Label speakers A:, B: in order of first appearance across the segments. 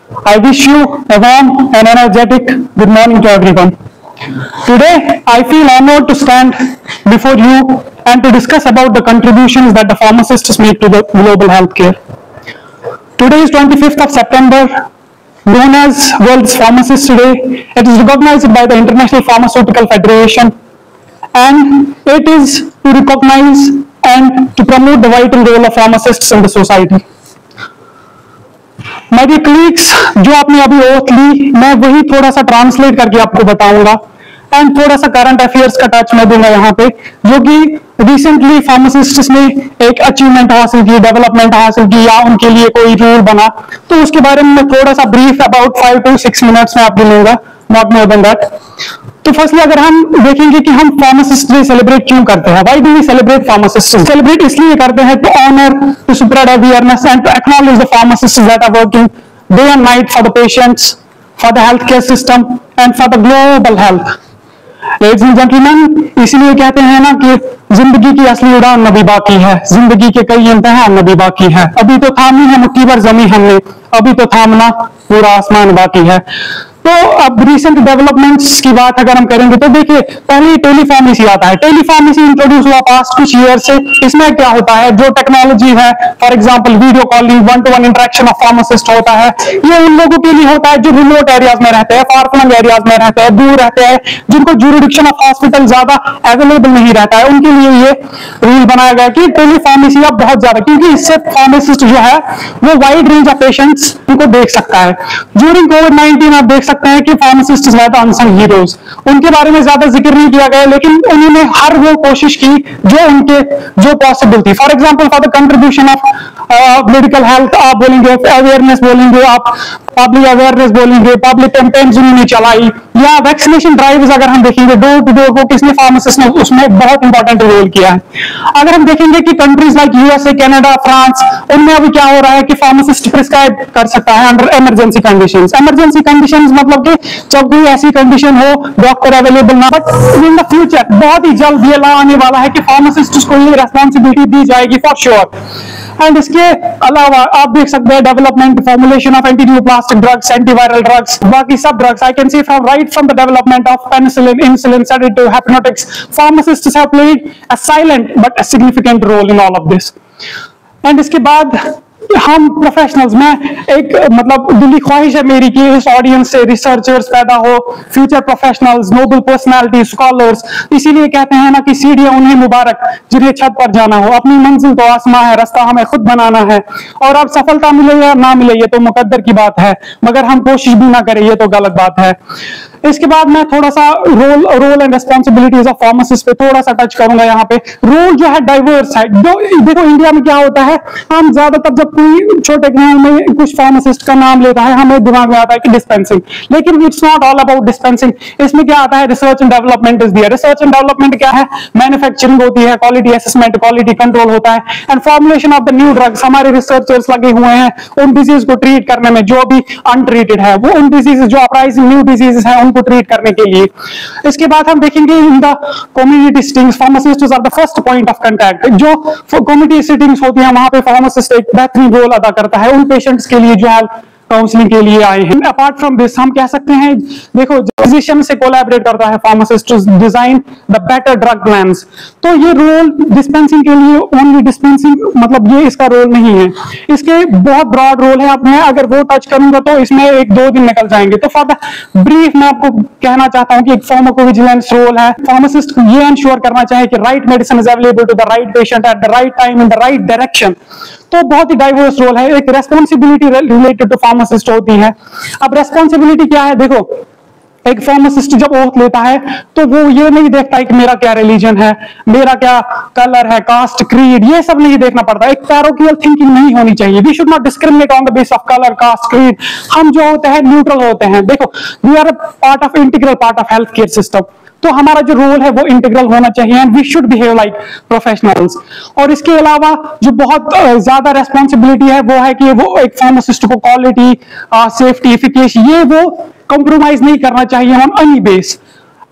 A: I wish you a warm and energetic good morning to everyone. Today, I feel honored to stand before you and to discuss about the contributions that the pharmacists make to the global healthcare. Today is 25th of September, known as World's Pharmacist Day. It is recognized by the International Pharmaceutical Federation, and it is to recognize and to promote the vital role of pharmacists in the society. My dear colleagues, जो आपने अभी oath ली, मैं वही थोड़ा सा translate करके आपको बताऊंगा एंड थोड़ा सा करंट अफेयर्स का टच मैं दूंगा यहाँ पे, जो कि रिसेंटली फार्मासिस्ट्स ने एक अचीवमेंट हासिल की, डेवलपमेंट हासिल की, या उनके लिए कोई रूल बना, तो उसके बारे में मैं थोड़ा सा ब्रीफ अबाउट 5 to 6 मिनट्स में आपको लूंगा, नॉट मोर देन दैट. तो फर्स्टली अगर हम देखेंगे कि हम फार्मासिस्ट डे सेलिब्रेट क्यों करते हैं, why do we celebrate pharmacist? Celebrate इसलिए करते हैं to honour, to spread awareness and to acknowledge the pharmacists that are working day and night for the patients, for the health care system and for the global health. Ladies and gentleman, इसीलिए कहते हैं ना कि जिंदगी की असली उड़ान अभी बाकी है, जिंदगी के कई इम्तिहान अभी बाकी है. अभी तो थामी है मुट्ठी भर जमी हमने, अभी तो थामना पूरा आसमान बाकी है. तो अब रिसेंट डेवलपमेंट्स की बात अगर हम करेंगे तो देखिए, पहले टेलीफार्मेसी आता है. टेलीफार्मेसी इंट्रोड्यूस हुआ पास्ट कुछ ईयर से. इसमें क्या होता है, जो टेक्नोलॉजी है, for example video calling, 1-to-1 interaction of pharmacist होता है, ये उन लोगों के लिए होता है जो रिमोट एरियाज में रहते हैं, फार फ्लंग एरियाज में रहते हैं, दूर रहते हैं, जिनको ज्यूरिडिक्शन ऑफ हॉस्पिटल ज्यादा अवेलेबल नहीं रहता है, उनके लिए ये रूल बनाया गया कि टेलीफार्मेसी अब बहुत ज्यादा, क्योंकि इससे फार्मासिस्ट जो है वो वाइड रेंज ऑफ पेशेंट्स को देख सकता है. ड्यूरिंग कोविड-19 आप देख सकते हैं कि फार्मासिस्ट ज्यादा अनसंग हीरोज, उनके बारे में ज्यादा जिक्र नहीं किया गया, लेकिन उन्होंने हर वो कोशिश की जो पॉसिबल थी. For example for the contribution of medical health आप बोलेंगे, अवेयरनेस बोलेंगे, आप पब्लिक अवेयरनेस बोलेंगे, पब्लिक कैंपेन्स उन्होंने चलाई, या वैक्सीनेशन ड्राइव्स अगर हम देखेंगे डोर टू डोर, वो किसने, फार्मासिस्ट ने उसमें बहुत इंपॉर्टेंट रोल किया है. अगर हम देखेंगे कि countries like USA, Canada, France, उनमें अभी क्या हो रहा है कि फार्मासिस्ट प्रिस्क्राइब कर सकता है under emergency conditions. Emergency conditions मतलब कि जब कोई ऐसी कंडीशन हो, डॉक्टर अवेलेबल ना, बट इन द फ्यूचर बहुत ही जल्द ये लॉ आने वाला है कि फार्मासिस्ट को ये रेस्पॉन्सिबिलिटी दी जाएगी फॉर श्योर. एंड इसके अलावा आप देख सकते हैं development, formulation of antineoplastic drugs, antiviral drugs, बाकी सब drugs. I can see from the development of penicillin, insulin, sedative, hypnotics, pharmacists have played a silent but a significant role in all of this. And इसके बाद हम professionals में एक मतलब दिली ख्वाहिश है मेरी कि इस ऑडियंस से रिसर्चर्स पैदा हो, future professionals, noble personality, scholars. इसीलिए कहते हैं ना कि सीढ़ियां उन्हें मुबारक जिन्हें छत पर जाना हो. अपनी मंजिल तो आसमां है, रास्ता हमें खुद बनाना है, और अब सफलता मिले या ना मिले ये तो मुकद्दर की बात है, मगर हम कोशिश भी ना करें ये तो गलत बात है. इसके बाद मैं थोड़ा सा role and responsibilities of pharmacist पे थोड़ा सा टच करूंगा. यहाँ पे रोल जो है डाइवर्स है. देखो इंडिया में क्या होता है, हम ज्यादातर जब कोई छोटे गांव में कुछ फार्मासिस्ट का नाम लेता है, हमें दिमाग में आता है कि डिस्पेंसिंग, लेकिन it's not all about dispensing. इसमें क्या आता है, research and development is there. Research and development क्या है, मैन्युफैक्चरिंग होती है, क्वालिटी असेसमेंट, क्वालिटी कंट्रोल होता है, and formulation of the new drugs. हमारे रिसर्चर्स लगे हुए हैं उन डिजीज को ट्रीट करने में जो भी अनट्रीटेड है, वो उन डिजीज जो अपराइजिंग न्यू डिजीज है उनको ट्रीट करने के लिए. इसके बाद हम देखेंगे in the community settings, pharmacists are the first point of contact. जो कम्युनिटी सिटिंग्स होती है वहां पे फार्मासिस्ट एक बेहतरीन रोल अदा करता है उन पेशेंट्स के लिए जो है काउंसलिंग के लिए आए हैं. अपार्ट फ्रॉम दिस हम कह सकते हैं, देखो फिजिशियन से कोलैबोरेट करता है pharmacist to design the better drug plans. तो ये रोल डिस्पेंसिंग के लिए ओनली डिस्पेंसिंग मतलब ये इसका रोल नहीं है, इसके बहुत ब्रॉड रोल है. अब मैं अगर वो टच करूंगा तो इसमें 1-2 दिन निकल जाएंगे. तो फॉर द ब्रीफ मैं आपको कहना चाहता हूं कि एक फार्माकोविजिलेंस रोल है. फार्मासिस्ट को ये इंश्योर करना चाहिए कि right medicine is available to the right patient at the right time in the right direction. तो बहुत ही डाइवर्स रोल है. एक रेस्पॉन्सिबिलिटी रिलेटेड टू फार्मासिस्ट होती है. अब रेस्पॉन्सिबिलिटी क्या है, देखो एक फार्मासिस्ट जब ओथ लेता है तो वो ये नहीं देखता है कि मेरा क्या रिलीजन है, मेरा क्या कलर है, कास्ट, क्रीड, ये सब नहीं देखना पड़ता. एक पैरोकियल थिंकिंग नहीं होनी चाहिए. We should not discriminate on the base of colour, caste, creed. हम जो होते हैं न्यूट्रल होते हैं. देखो we are a part of integral part of health care system. तो हमारा जो रोल है वो इंटीग्रल होना चाहिए and we should behave like professionals. और इसके अलावा जो बहुत ज्यादा रेस्पॉन्सिबिलिटी है वो है कि वो एक फार्मासिस्ट को क्वालिटी, सेफ्टी, एफिकेसी ये वो कॉम्प्रोमाइज नहीं करना चाहिए ऑन एनी बेस.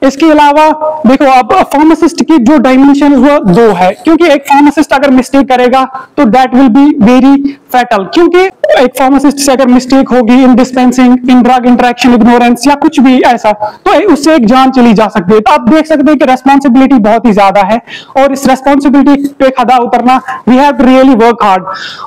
A: इसके अलावा देखो, अब फार्मासिस्ट की जो डायमेंशन वो दो है, क्योंकि एक फार्मासिस्ट अगर मिस्टेक करेगा तो that will be very fatal, क्योंकि एक फार्मासिस्ट से अगर मिस्टेक होगी इन डिस्पेंसिंग, इन ड्रग इंटरेक्शन, इग्नोरेंस या कुछ भी ऐसा, तो उससे एक जान चली जा सकती है। तो आप देख सकते हैं कि रेस्पॉन्सिबिलिटी बहुत ही ज्यादा है, और इस रेस्पॉन्सिबिलिटी पे खड़ा उतरना, we have to really work hard.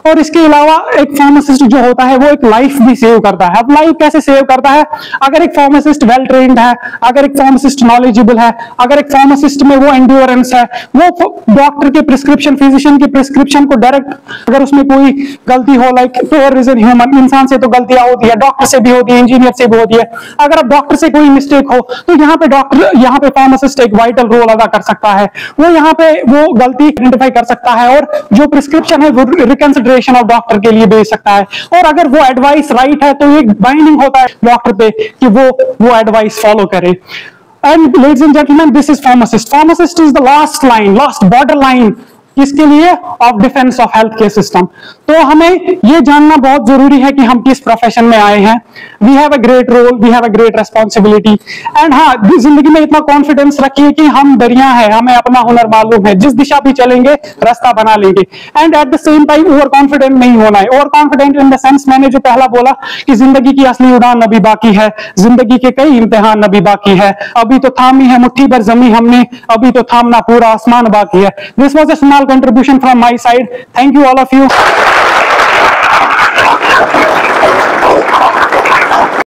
A: और इसके अलावा एक फार्मासिस्ट जो होता है वो एक लाइफ भी सेव करता है। अब लाइफ कैसे सेव करता है? अगर एक फार्मासिस्ट वेल ट्रेन्ड है, अगर एक फार्मासिस्ट नॉलेजेबल है, अगर एक फार्मासिस्ट में वो एंड्योरेंस है, वो डॉक्टर के प्रिस्क्रिप्शन, फिजिशियन के प्रिस्क्रिप्शन को डायरेक्ट, अगर उसमें कोई गलती हो, like pure is an human, इंसान से तो गलतियां होती है, डॉक्टर से भी होती है, इंजीनियर से भी होती है, अगर अब डॉक्टर से कोई मिस्टेक हो तो यहाँ पे डॉक्टर, यहाँ पे फार्मासिस्ट एक वाइटल रोल अदा कर सकता है। वो यहाँ पे वो गलती आइडेंटिफाई कर सकता है और जो प्रिस्क्रिप्शन है वो रिकंसिडरेशन ऑफ डॉक्टर के लिए भेज सकता है। और अगर वो एडवाइस राइट है तो एक बाइंडिंग होता है डॉक्टर पे कि वो एडवाइस फॉलो करे। And ladies and gentlemen, this is pharmacist. Pharmacist is the last line, last border line किसके लिए? Of defence of health care system. तो हमें ये जानना बहुत जरूरी है कि हम किस प्रोफेशन में आए हैं। We have a great role, we have a great responsibility, and हाँ, जिंदगी में इतना कॉन्फिडेंस रखिए कि हम दरिया हैं, हमें अपना हुनर मालूम है, जिस दिशा भी चलेंगे रास्ता बना लेंगे। And at the same time over confident नहीं होना है। Over confident in the sense, मैंने जो पहला बोला कि जिंदगी की असली उड़ान अभी बाकी है, जिंदगी के कई इम्तिहान अभी बाकी है, अभी तो थामी है मुट्ठी भर जमी हमने, अभी तो थामना पूरा आसमान बाकी है। This was a small contribution from my side. Thank you all of you.